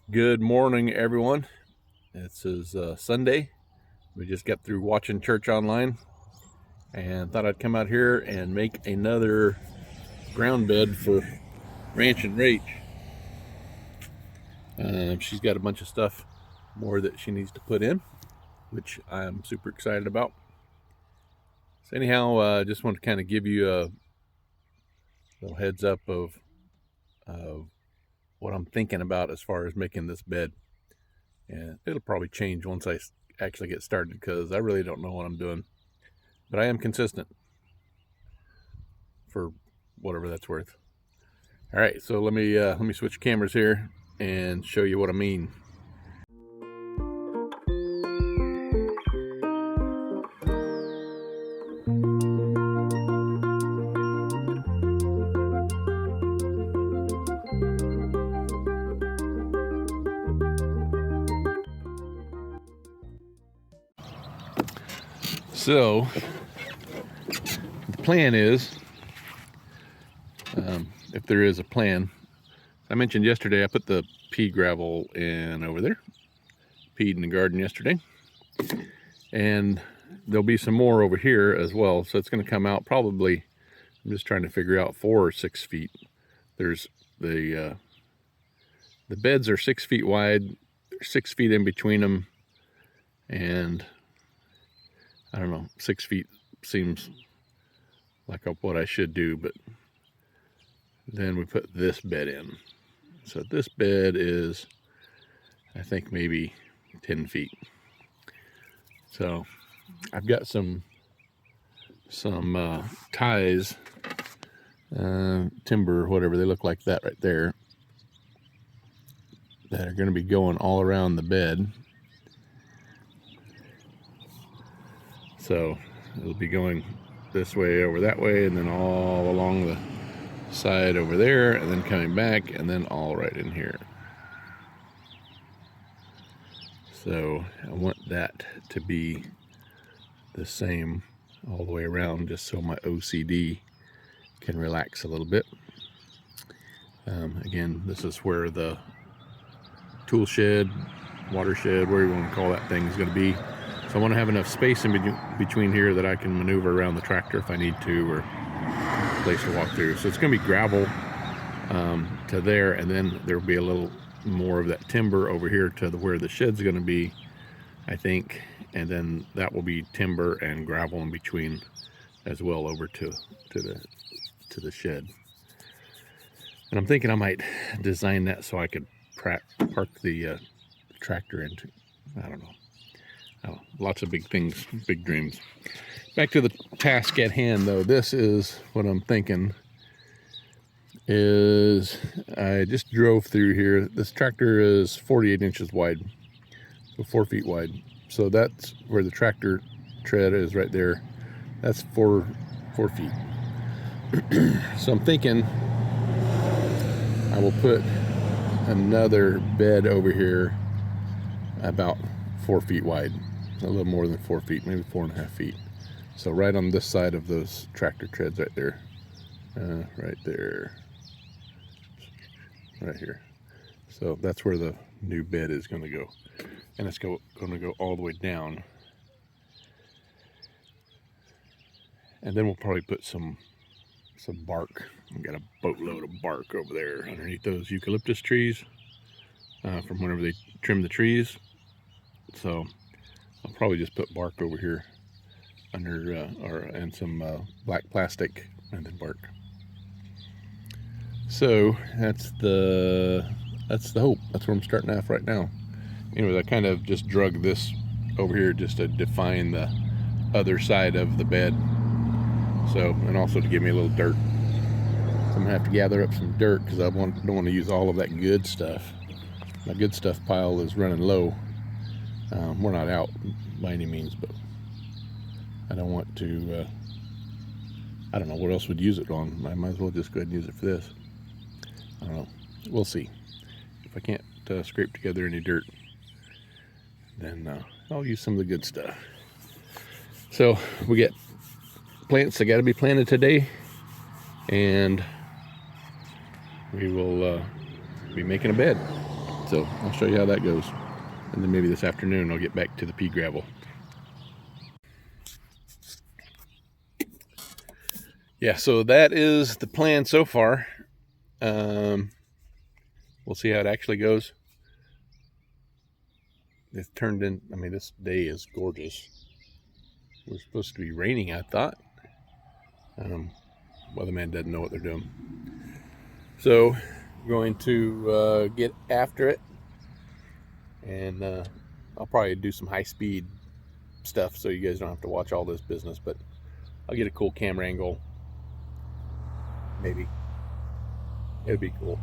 Good morning, everyone. This is Sunday. We just got through watching church online and thought I'd come out here and make another ground bed for Ranch and Rach. She's got a bunch of stuff more that she needs to put in, which I'm super excited about. So anyhow, just want to kind of give you a little heads up of what I'm thinking about as far as making this bed. And it'll probably change once I actually get started because I really don't know what I'm doing. But I am consistent for whatever that's worth. All right, so let me switch cameras here and show you what I mean. So the plan is, if there is a plan, I mentioned yesterday I put the pea gravel in over there, peed in the garden yesterday, and there'll be some more over here as well. So it's going to come out probably, I'm just trying to figure out 4 or 6 feet. There's the beds are 6 feet wide, 6 feet in between them, and I don't know, 6 feet seems like what I should do, but then we put this bed in. So this bed is, I think, maybe 10 feet. So I've got some ties, timber, whatever they look like that right there, that are going to be going all around the bed. So it'll be going this way, over that way, and then all along the side over there, and then coming back, and then all right in here. So I want that to be the same all the way around, just so my OCD can relax a little bit. Again, this is where the tool shed, water shed, where you want to call that thing, is going to be. So I want to have enough space in between here that I can maneuver around the tractor if I need to, or a place to walk through. So it's going to be gravel to there, and then there will be a little more of that timber over here to where the shed's going to be, I think, and then that will be timber and gravel in between as well over to the shed. And I'm thinking I might design that so I could park the tractor into. I don't know. Oh, lots of big things, big dreams. Back to the task at hand, though. This is what I'm thinking. Is I just drove through here. This tractor is 48 inches wide, so 4 feet wide. So that's where the tractor tread is, right there. That's 4 feet. So I'm thinking I will put another bed over here about 4 feet wide, a little more than 4 feet, maybe 4.5 feet. So right on this side of those tractor treads right there, right there, right here. So that's where the new bed is going to go, and it's going to go all the way down. And then we'll probably put some bark. We've got a boatload of bark over there underneath those eucalyptus trees from whenever they trim the trees. So I'll probably just put bark over here under, and some black plastic, and then bark. So that's the hope. That's where I'm starting off right now. Anyways, I kind of just drug this over here just to define the other side of the bed. So, and also to give me a little dirt. So I'm gonna have to gather up some dirt because I don't want to use all of that good stuff. My good stuff pile is running low. We're not out by any means, but I don't want to, I don't know what else would use it on. I might as well just go ahead and use it for this. I don't know. We'll see. If I can't scrape together any dirt, then I'll use some of the good stuff. So we get plants that got to be planted today, and we will be making a bed. So I'll show you how that goes. And then maybe this afternoon I'll get back to the pea gravel. Yeah, so that is the plan so far. We'll see how it actually goes. It's turned in, I mean, this day is gorgeous. It was supposed to be raining, I thought. Weatherman doesn't know what they're doing. So we're going to get after it, and I'll probably do some high-speed stuff so you guys don't have to watch all this business, but I'll get a cool camera angle. Maybe. It'd be cool.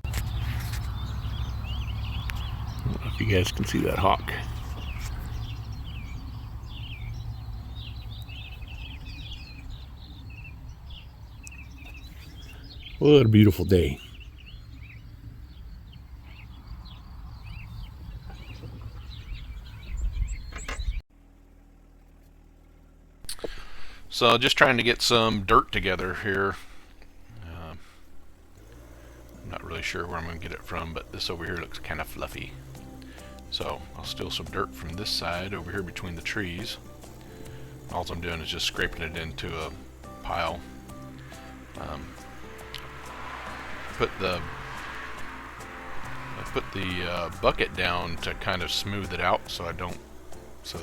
I don't know if you guys can see that hawk. What a beautiful day. So just trying to get some dirt together here. I'm not really sure where I'm going to get it from, but this over here looks kind of fluffy. So I'll steal some dirt from this side over here between the trees. All I'm doing is just scraping it into a pile. I put the bucket down to kind of smooth it out, so I don't, so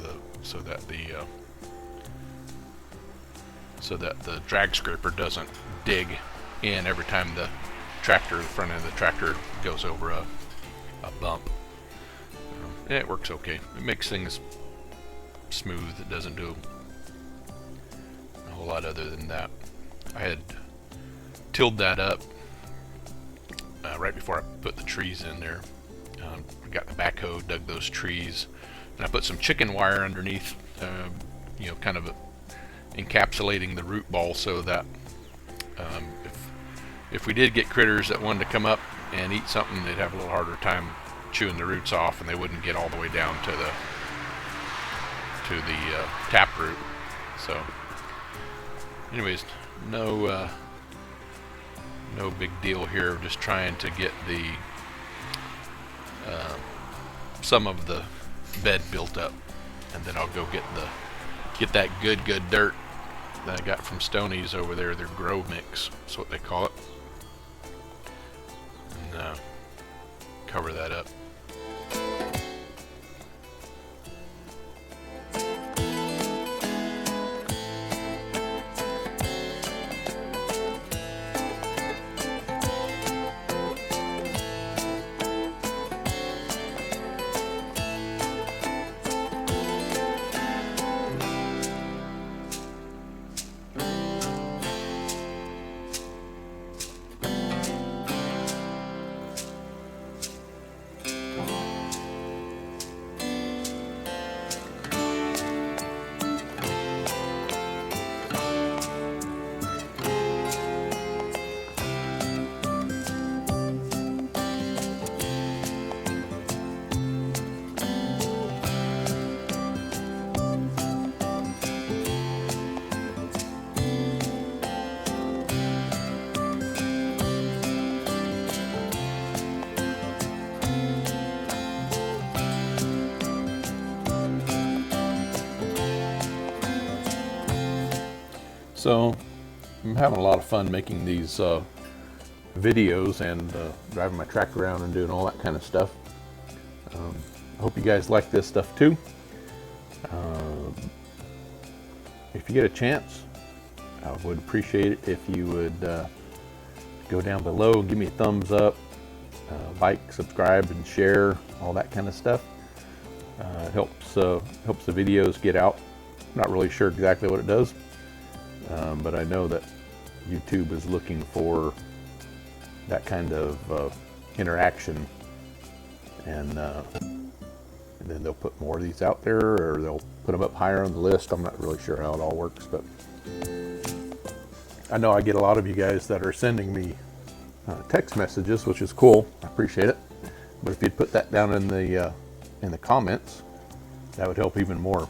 that the drag scraper doesn't dig in every time the front end of the tractor goes over a bump. And it works okay. It makes things smooth. It doesn't do a whole lot other than that. I had tilled that up right before I put the trees in there. I got the backhoe, dug those trees, and I put some chicken wire underneath, kind of encapsulating the root ball, so that if we did get critters that wanted to come up and eat something, they'd have a little harder time chewing the roots off, and they wouldn't get all the way down to the tap root. So anyways, no big deal here. Just trying to get the some of the bed built up, and then I'll go get that good dirt that I got from Stoney's over there. Their grow mix, that's what they call it, and cover that up. So I'm having a lot of fun making these videos and driving my tractor around and doing all that kind of stuff. I hope you guys like this stuff too. If you get a chance, I would appreciate it if you would go down below, give me a thumbs up, like, subscribe, and share, all that kind of stuff. It helps the videos get out. I'm not really sure exactly what it does, but I know that YouTube is looking for that kind of interaction, and then they'll put more of these out there, or they'll put them up higher on the list. I'm not really sure how it all works, but I know I get a lot of you guys that are sending me text messages, which is cool. I appreciate it. But if you'd put that down in the comments, that would help even more.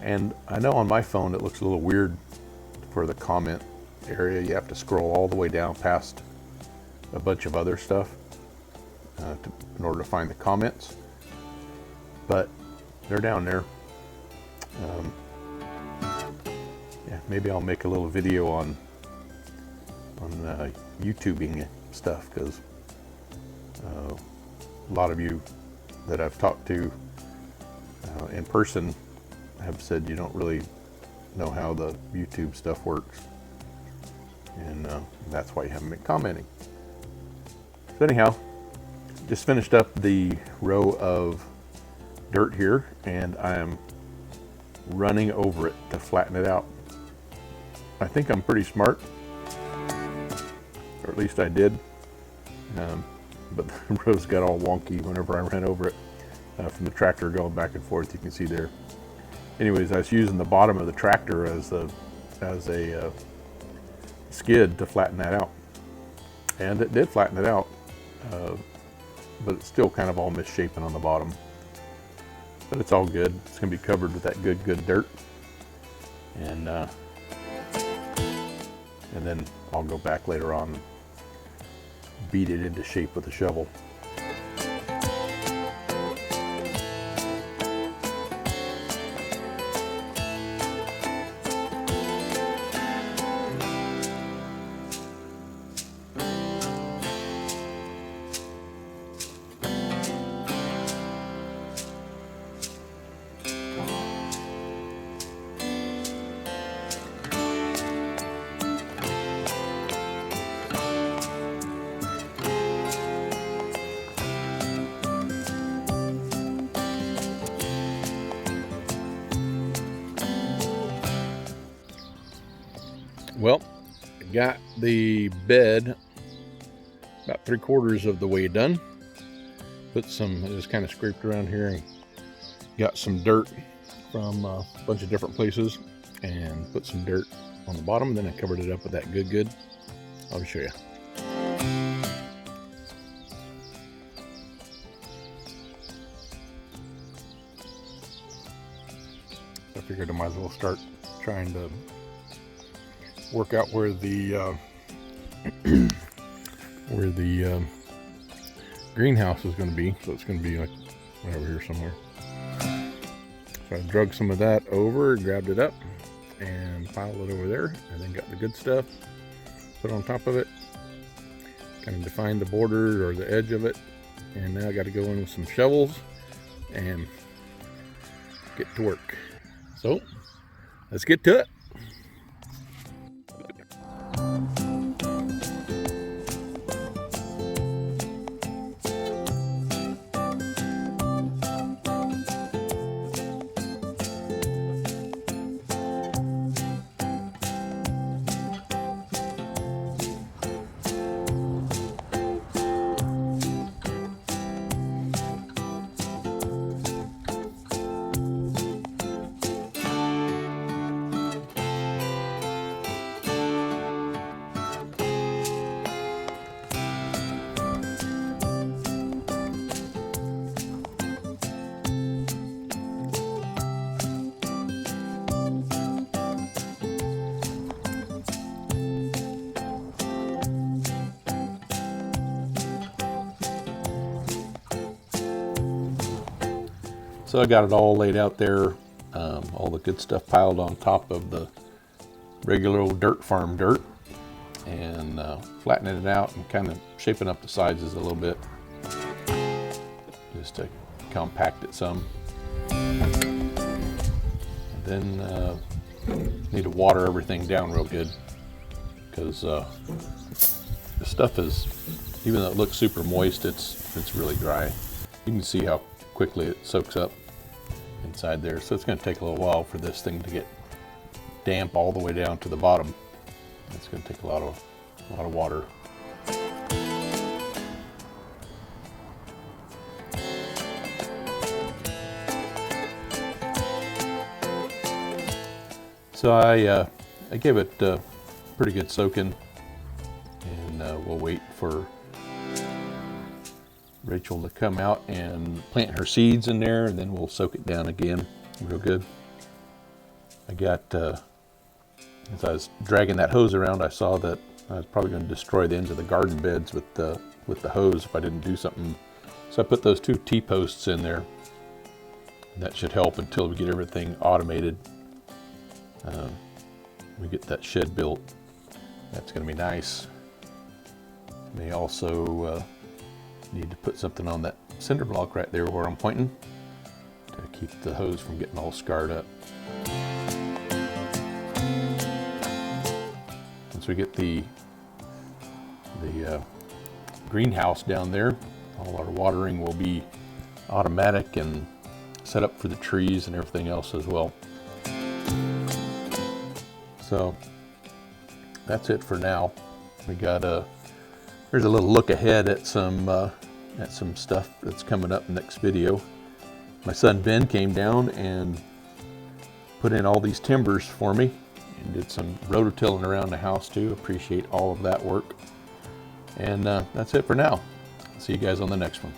And I know on my phone it looks a little weird for the comment area. You have to scroll all the way down past a bunch of other stuff in order to find the comments, but they're down there. Yeah, maybe I'll make a little video on YouTubing stuff, because a lot of you that I've talked to in person have said you don't really know how the YouTube stuff works, and that's why you haven't been commenting. So anyhow, just finished up the row of dirt here, and I am running over it to flatten it out. I think I'm pretty smart, or at least I did, but the rows got all wonky whenever I ran over it from the tractor going back and forth. You can see there. Anyways, I was using the bottom of the tractor as a skid to flatten that out, and it did flatten it out, but it's still kind of all misshapen on the bottom. But it's all good. It's going to be covered with that good dirt, and then I'll go back later on and beat it into shape with a shovel. Well, got the bed about 3/4 of the way done. Put some, I just kind of scraped around here and got some dirt from a bunch of different places and put some dirt on the bottom. Then I covered it up with that good. I'll show you. I figured I might as well start trying to work out where the greenhouse is going to be. So it's going to be like right over here somewhere. So I drug some of that over, grabbed it up, and piled it over there, and then got the good stuff put on top of it. Kind of defined the border or the edge of it, and now I got to go in with some shovels and get to work. So let's get to it. So I got it all laid out there, all the good stuff piled on top of the regular old dirt farm dirt, and flattening it out and kind of shaping up the sizes a little bit just to compact it some. And then need to water everything down real good, because the stuff is, even though it looks super moist, it's really dry. You can see how quickly it soaks up inside there. So it's going to take a little while for this thing to get damp all the way down to the bottom. It's going to take a lot of water. So I gave it a pretty good soaking, and we'll wait for Rachel to come out and plant her seeds in there, and then we'll soak it down again real good. I got As I was dragging that hose around, I saw that I was probably going to destroy the ends of the garden beds with the hose if I didn't do something. So I put those 2 T-posts in there. That should help until we get everything automated. We get that shed built. That's going to be nice. May also need to put something on that cinder block right there where I'm pointing to keep the hose from getting all scarred up. Once we get the greenhouse down there, all our watering will be automatic and set up for the trees and everything else as well. So that's it for now. We got here's a little look ahead at some stuff that's coming up next video. My son Ben came down and put in all these timbers for me and did some rototilling around the house too. Appreciate all of that work. And that's it for now. See you guys on the next one.